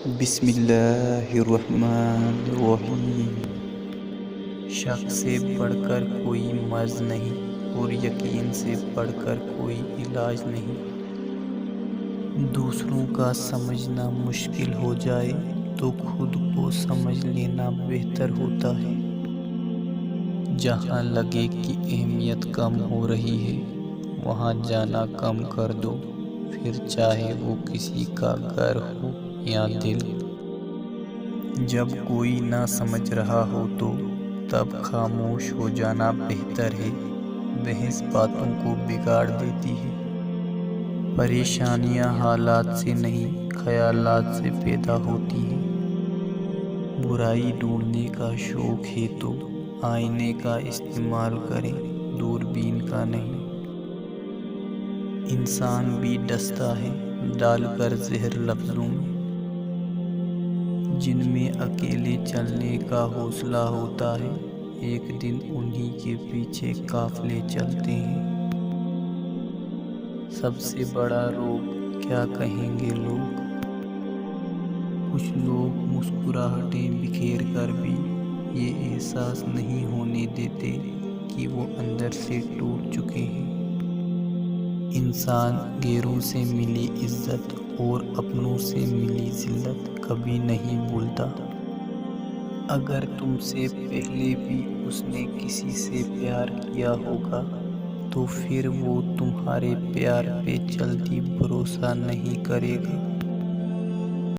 بسم اللہ الرحمن الرحیم۔ شک سے بڑھ کر کوئی مرض نہیں اور یقین سے بڑھ کر کوئی علاج نہیں۔ دوسروں کا سمجھنا مشکل ہو جائے تو خود کو سمجھ لینا بہتر ہوتا ہے۔ جہاں لگے کہ اہمیت کم ہو رہی ہے وہاں جانا کم کر دو، پھر چاہے وہ کسی کا گھر ہو یا دل۔ جب کوئی نہ سمجھ رہا ہو تو تب خاموش ہو جانا بہتر ہے۔ بحث باتوں کو بگاڑ دیتی ہے۔ پریشانیاں حالات سے نہیں خیالات سے پیدا ہوتی ہیں۔ برائی ڈھونڈنے کا شوق ہے تو آئینے کا استعمال کریں، دوربین کا نہیں۔ انسان بھی ڈستا ہے ڈال کر زہر لفظوں میں، جن میں اکیلے چلنے کا حوصلہ ہوتا ہے ایک دن انہی کے پیچھے قافلے چلتے ہیں۔ سب سے بڑا روگ کیا کہیں گے لوگ؟ کچھ لوگ مسکراہٹیں بکھیر کر بھی یہ احساس نہیں ہونے دیتے کہ وہ اندر سے ٹوٹ چکے ہیں۔ انسان غیروں سے ملی عزت اور اپنوں سے ملی ذلت کبھی نہیں بھولتا۔ اگر تم سے پہلے بھی اس نے کسی سے پیار کیا ہوگا تو پھر وہ تمہارے پیار پہ جلدی بھروسہ نہیں کرے گا۔